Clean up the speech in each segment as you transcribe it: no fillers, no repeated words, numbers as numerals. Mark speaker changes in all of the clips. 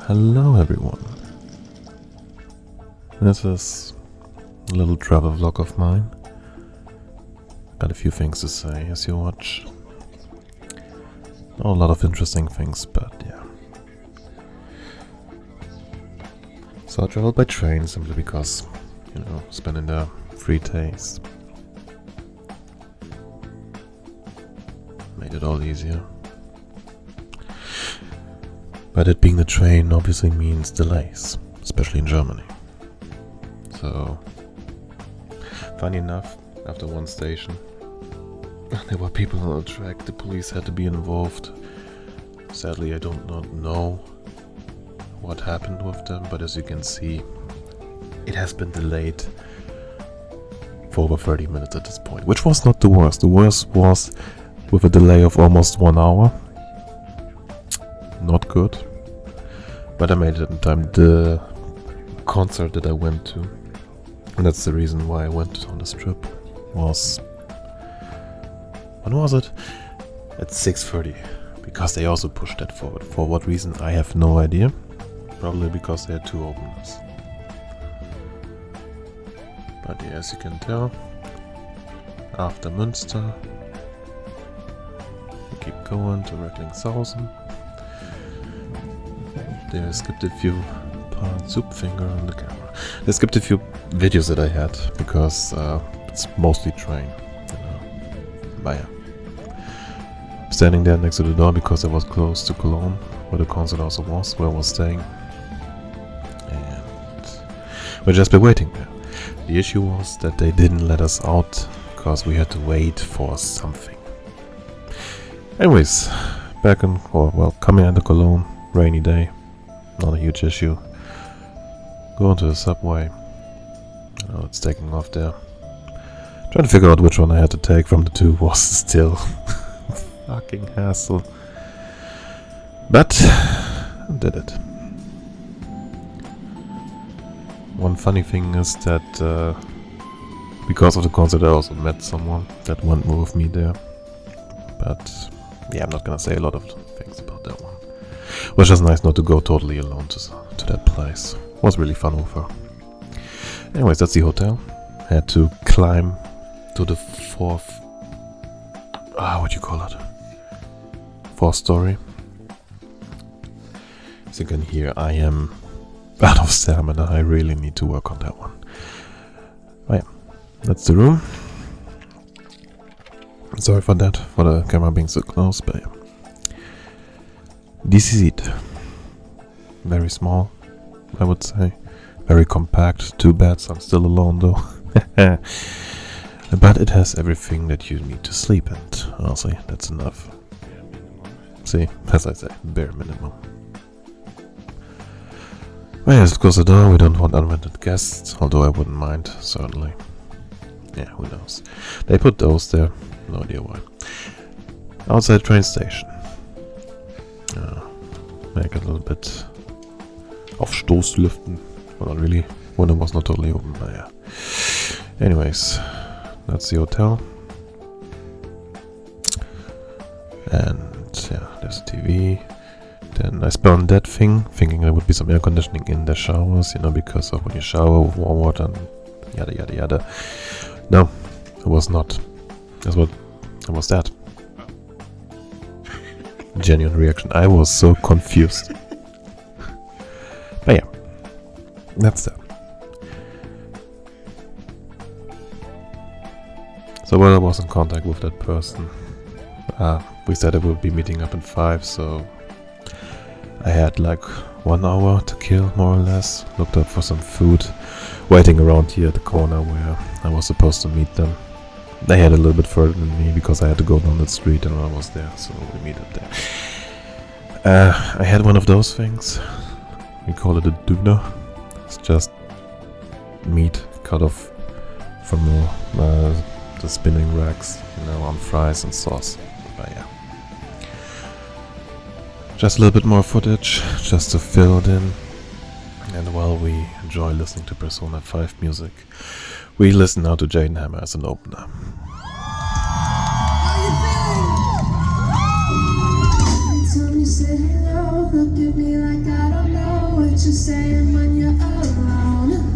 Speaker 1: Hello everyone. This is a little travel vlog of mine. Got a few things to say as you watch. Not a lot of interesting things, but yeah. So I traveled by train simply because, spending the 3 days made it all easier. But it being the train obviously means delays, especially in Germany. So, funny enough, after one station, there were people on the track, the police had to be involved. Sadly, I don't know what happened with them, but as you can see, it has been delayed for over 30 minutes at this point, which was not the worst. The worst was with a delay of almost 1 hour. Not good, but I made it in time. The concert that I went to, and that's the reason why I went on this trip, was, when was it? At 6:30, because they also pushed that forward. For what reason, I have no idea. Probably because they had 2 openers. But yeah, as you can tell, after Münster, we keep going to Recklinghausen. They skipped a few parts. Finger on the camera. They skipped a few videos that I had because it's mostly train. But yeah, standing there next to the door because I was close to Cologne, where the concert also was, where I was staying, and we've just been waiting there. The issue was that they didn't let us out because we had to wait for something. Anyways, coming into Cologne, rainy day. Not a huge issue. Going to the subway. It's taking off there. Trying to figure out which one I had to take from the 2 was still fucking hassle. But I did it. One funny thing is that because of the concert I also met someone that went with me there. But yeah, I'm not gonna say a lot of things about that one. It was just nice not to go totally alone to that place. It was really fun with her. Anyways, that's the hotel. Had to climb to the 4th... what do you call it? 4th story. As you can hear, I am out of stamina. I really need to work on that one. Oh yeah, that's the room. Sorry for that, for the camera being so close, but yeah. This is it. Very small, I would say. Very compact. Too bad I'm still alone though. But it has everything that you need to sleep, and honestly, that's enough. See, as I say, bare minimum. Well, yes, of course, the door. We don't want unwanted guests, although I wouldn't mind, certainly. Yeah, who knows. They put those there, no idea why. Outside train station. Make it a little bit of Stoßlüften. Well, not really. Window was not totally open, but yeah. Anyways, that's the hotel. And yeah, there's a TV. Then I spun that thing, thinking there would be some air conditioning in the showers, because of when you shower with warm water and yada yada yada. No, it was not. It was that. Genuine reaction. I was so confused. But yeah, that's that. So while I was in contact with that person, we said I would be meeting up in 5, so I had like 1 hour to kill, more or less. Looked up for some food, waiting around here at the corner where I was supposed to meet them. They had a little bit further than me because I had to go down the street and I was there, so we meet up there. I had one of those things. We call it a döner. It's just meat cut off from the spinning racks, on fries and sauce. But yeah. Just a little bit more footage, just to fill it in. And while we enjoy listening to Persona 5 music, we listen now to GermanRaidenASMR as an opener.
Speaker 2: Tell me, say hello, look at me like I don't know. you're saying when you're alone.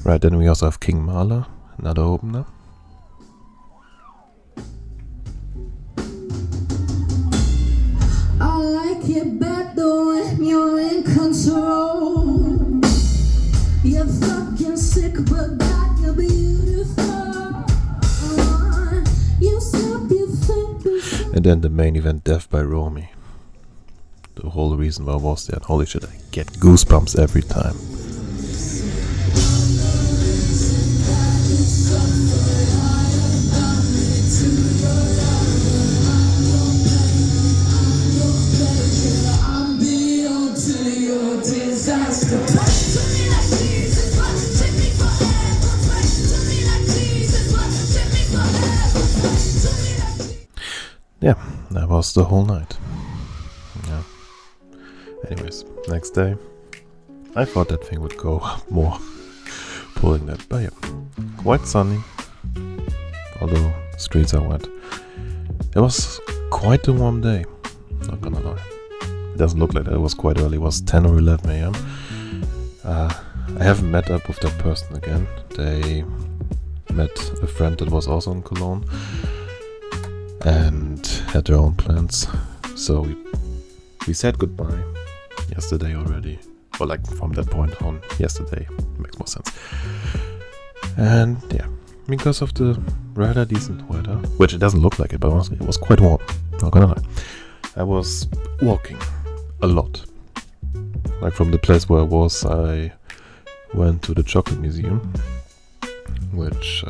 Speaker 1: Right, then we also have King Mahler, another opener.
Speaker 2: I like it better when you're in control. You're fucking sick, but God, you're beautiful. You stop, you think.
Speaker 1: And then the main event, Death by Romy. The whole reason why I was there, and holy shit, I get goosebumps every time. Yeah, that was the whole night. Yeah. Anyways, next day, I thought that thing would go more pulling that, but yeah, quite sunny, although streets are wet. It was quite a warm day, not gonna lie. It doesn't look like that. It was quite early. It was 10 or 11 a.m. I haven't met up with that person again. They met a friend that was also in Cologne and had their own plans. So we said goodbye yesterday already. Or like from that point on, yesterday. Makes more sense. And yeah, because of the rather decent weather, which it doesn't look like it, but honestly, it was quite warm. Not gonna lie. I was walking a lot. Like from the place where I was, I went to the chocolate museum, which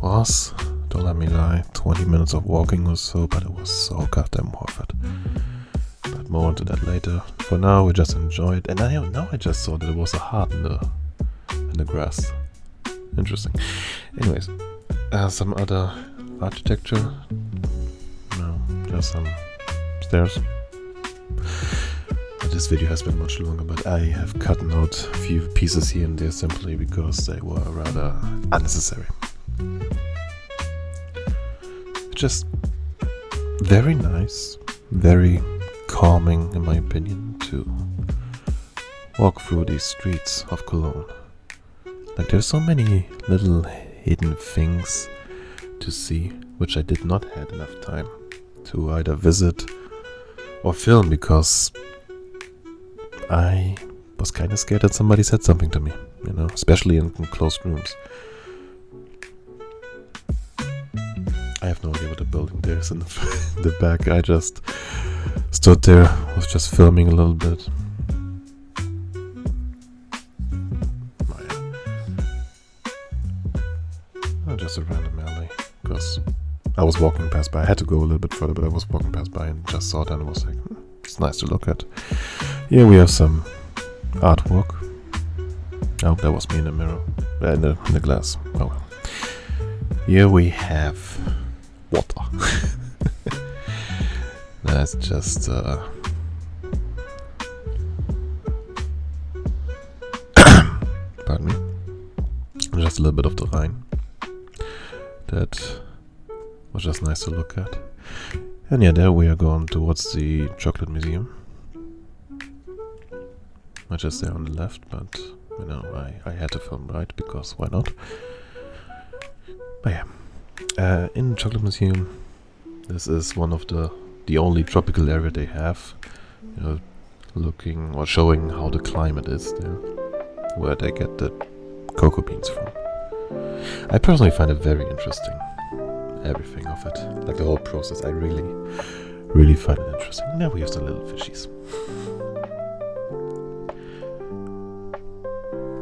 Speaker 1: was, don't let me lie, 20 minutes of walking or so, but it was so goddamn worth it. But more into that later. For now, we just enjoy it. And now I just saw that it was a heart in the grass. Interesting. Anyways, some other architecture. No, just some stairs. This video has been much longer, but I have cut out a few pieces here and there simply because they were rather unnecessary. Just very nice, very calming in my opinion to walk through these streets of Cologne. Like there's so many little hidden things to see which I did not have enough time to either visit or film because I was kind of scared that somebody said something to me, you know, especially in closed rooms. I have no idea what the building there is in the back. I just stood there, was just filming a little bit. Oh yeah. Just a random alley, because I was walking past by. I had to go a little bit further, but I was walking past by and just saw it and was like, it's nice to look at. Here we have some artwork. Oh, that was me in the mirror. In the glass. Oh well. Here we have water. That's just pardon me. Just a little bit of the Rhine. That was just nice to look at. And yeah, there we are going towards the chocolate museum. Which is there on the left, but you know, I had to film right because why not? But yeah, in the chocolate museum, this is one of the only tropical area they have, you know, looking or showing how the climate is there, where they get the cocoa beans from. I personally find it very interesting, everything of it, like the whole process. I really find it interesting. Now we have the little fishies.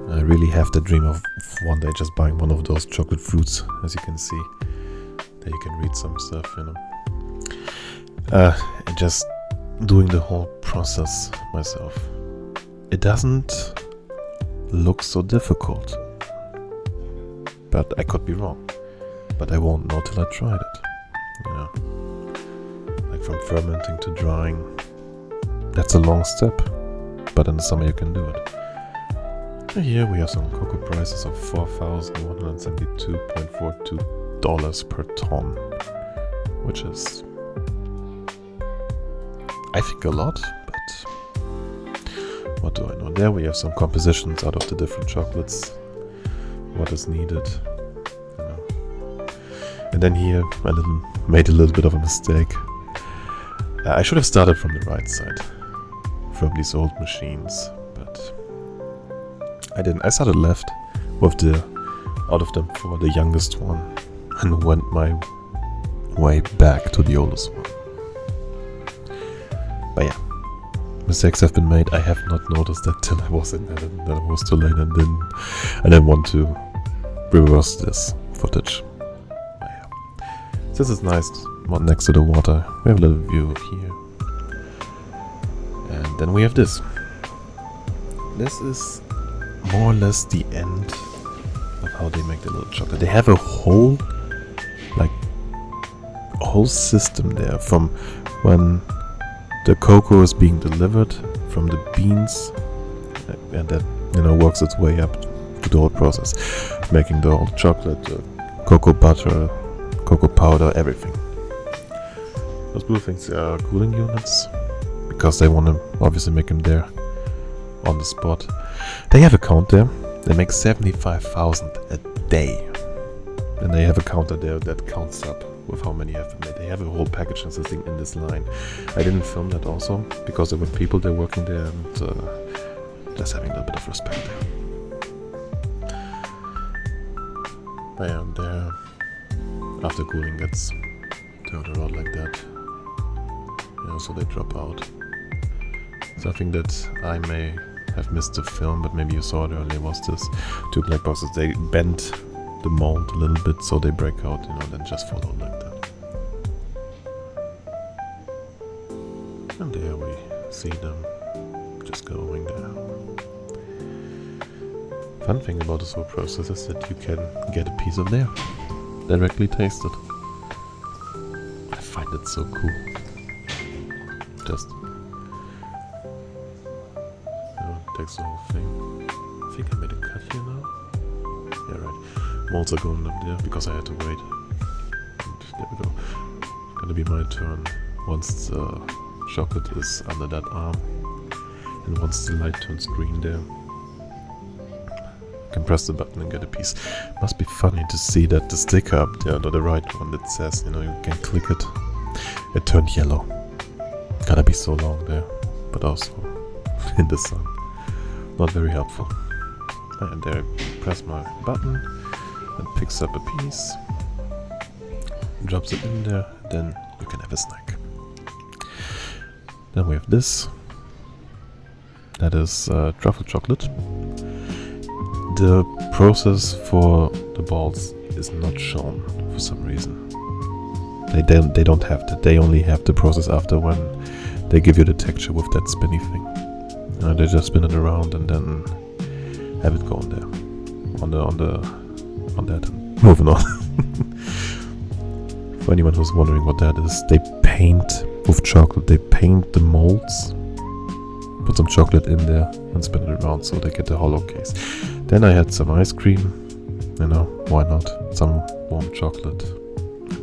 Speaker 1: I really have the dream of one day just buying one of those chocolate fruits, as you can see. There you can read some stuff, you know. And just doing the whole process myself. It doesn't look so difficult. But I could be wrong. But I won't know till I tried it. You know. Like from fermenting to drying. That's a long step. But in the summer you can do it. Here we have some cocoa prices of $4,172.42 per ton, which is, I think, a lot, but what do I know? There we have some compositions out of the different chocolates, what is needed. And then here I made a little bit of a mistake. I should have started from the right side, from these old machines, but I didn't. I started left with out of them for the youngest one, and went my way back to the oldest one. But yeah, mistakes have been made. I have not noticed that till I was in there, and then it was too late, and I didn't want to reverse this footage. But yeah, this is nice, next to the water. We have a little view here, and then we have this. This is more or less the end of how they make the little chocolate. They have a whole system there, from when the cocoa is being delivered from the beans, and that works its way up to the whole process, making the whole chocolate, cocoa butter, cocoa powder, everything. Those blue things are cooling units, because they want to obviously make them there on the spot. They have a count there. They make 75,000 a day, and they have a counter there that counts up with how many have been made. They have a whole packaging system in this line. I didn't film that also because there were people there working there, and just having a little bit of respect there. But yeah, there, after cooling gets turned around like that, so they drop out. Something that I may have missed the film, but maybe you saw it earlier, was this two black boxes. They bent the mold a little bit so they break out, then just fall out like that. And there we see them just going there. Fun thing about this whole process is that you can get a piece of there, directly taste it. I find it so cool. Just takes the whole thing. I think I made a cut here now. Yeah, right. Molds are going up there because I had to wait. And there we go. Gonna be my turn once the chocolate is under that arm, and once the light turns green there, I can press the button and get a piece. Must be funny to see that the sticker up there, or the right one that says, you can click it. It turned yellow. Gotta be so long there, but also in the sun. Not very helpful. And there I press my button, and picks up a piece, drops it in there, then you can have a snack. Then we have this. That is truffle chocolate. The process for the balls is not shown for some reason. They don't have that. They only have the process after, when they give you the texture with that spinny thing. They just spin it around and then have it go on there, on that, and moving on. For anyone who's wondering what that is, they paint with chocolate. They paint the molds, put some chocolate in there, and spin it around so they get the hollow case. Then I had some ice cream. Why not? Some warm chocolate.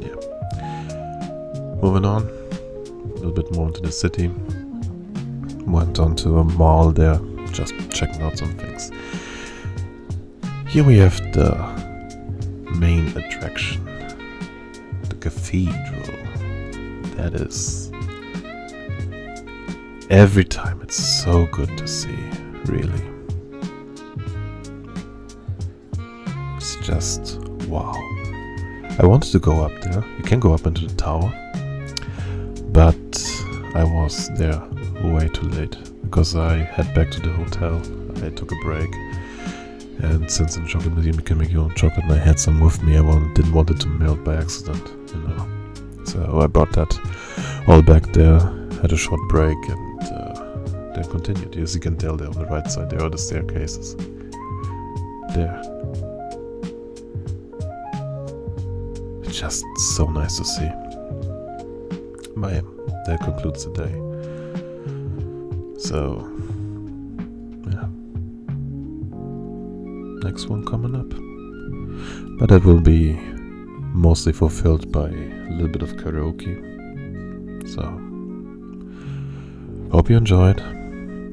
Speaker 1: Yeah. Moving on, a little bit more into the city. Went on to a mall there, just checking out some things. Here we have the main attraction, the cathedral. That is, every time it's so good to see, really. It's just wow. I wanted to go up there. You can go up into the tower, but I was there way too late because I head back to the hotel. I took a break, and since in the chocolate museum you can make your own chocolate, and I had some with me, I didn't want it to melt by accident, So I brought that all back there, had a short break, and then continued. As you can tell there on the right side, there are the staircases. There. It's just so nice to see. But yeah, that concludes the day. So, yeah. next one coming up. But that will be mostly fulfilled by a little bit of karaoke. So, hope you enjoyed.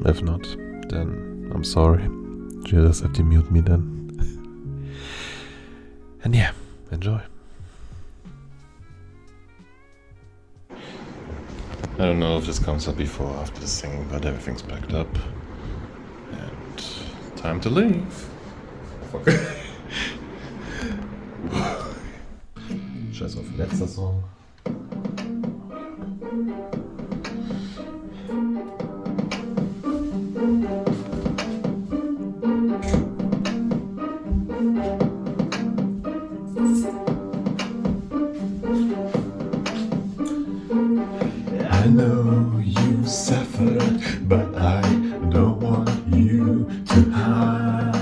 Speaker 1: If not, then I'm sorry. You just have to mute me then. And yeah, enjoy. I don't know if this comes up before or after the singing, but everything's packed up. And time to leave. Fuck. Scheiß auf letzter Song. I know you suffered, but I don't want you to hide.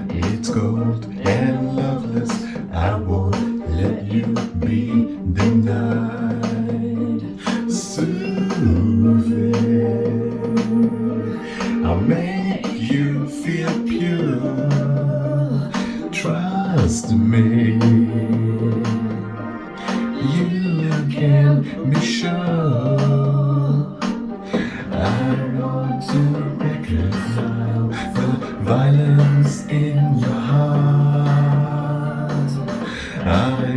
Speaker 1: It's cold and loveless, I won't let you be denied. Soothing, I'll make you feel pure. Trust me, you can be sure. I want to reconcile the violence in your heart. I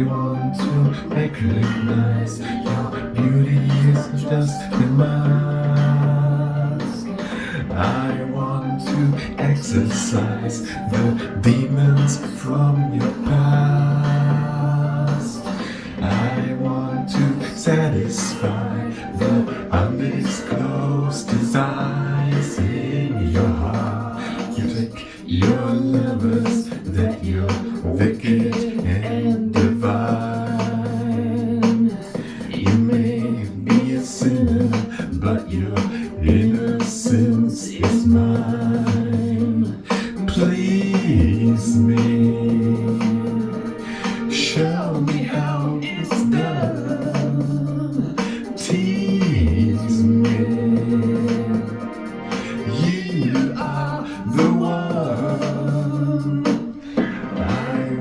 Speaker 1: want to recognize your beauty is just a mask. I want to exorcise the demons from your past. I want to satisfy the undisclosed desires in your heart. You take your lovers that you're wicked and divine. You may be a sinner, but your innocence is mine. Please me, show me how it's done. Tease me, you are the one. I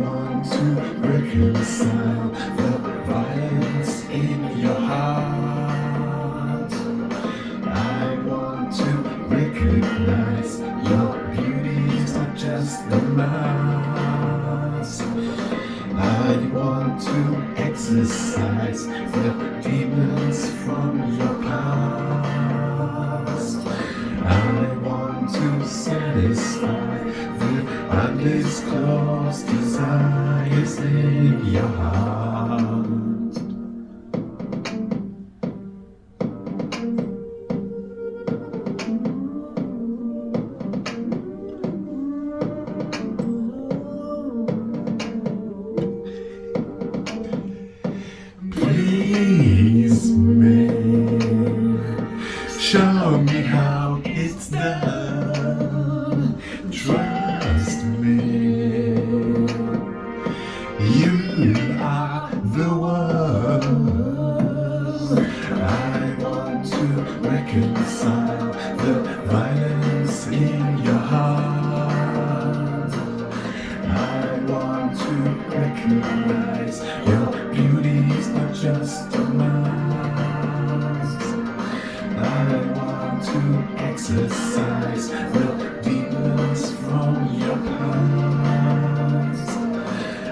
Speaker 1: want to reconcile the violence in your heart. I want to recognize your beauty is not just a mask. I want to exorcise the demons from your past. I want to satisfy the undisclosed desires in your heart. Please me, show me how it's done. Trust me, you are the one. I want to reconcile the violence in your heart. I want to recognize your beauty is not just a mask. I want to exorcise the demons from your past.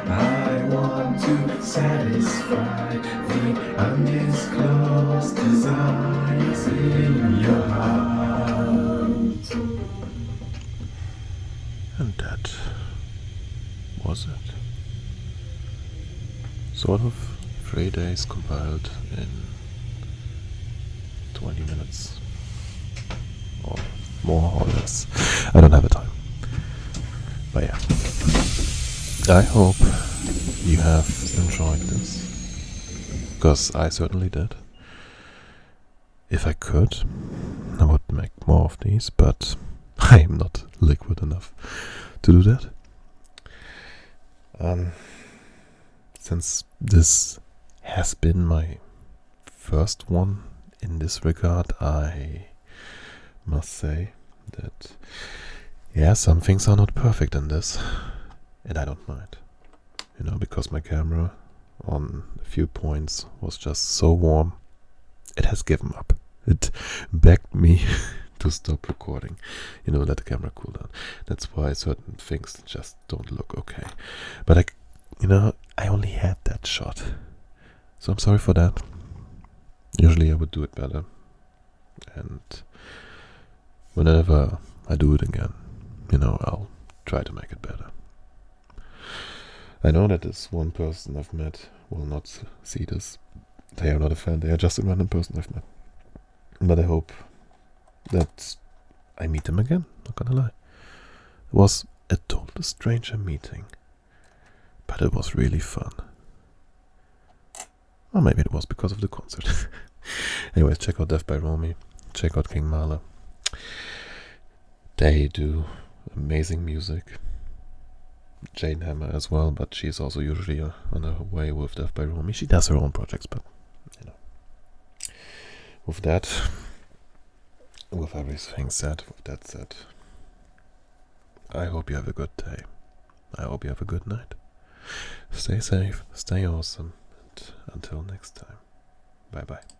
Speaker 1: I want to satisfy the undisclosed desires in your heart. And that was it. Sort of 3 days compiled in 20 minutes. Or more or less. I don't have a time. But yeah. I hope you have enjoyed this. Because I certainly did. If I could, I would make more of these, but I am not liquid enough to do that. Since this has been my first one in this regard, I must say that Yeah, some things are not perfect in this, and I don't mind. You know, because my camera on a few points was just so warm, it has given up. It begged me to stop recording, you know, let the camera cool down. That's why certain things just don't look okay. But I only had that shot, so I'm sorry for that. Usually I would do it better, and whenever I do it again, you know, I'll try to make it better. I know that this one person I've met will not see this. They are not a fan, they are just a random person I've met. But I hope that I meet them again, not gonna lie. It was a total stranger meeting, but it was really fun. Or maybe it was because of the concert. Anyways, check out Death by Romy, check out King Mahler. They do amazing music. Jane Hammer as well, but she's also usually on her way with Death by Romy. She does her own projects, but you know. With that said, I hope you have a good day. I hope you have a good night. Stay safe, stay awesome, and until next time, bye bye.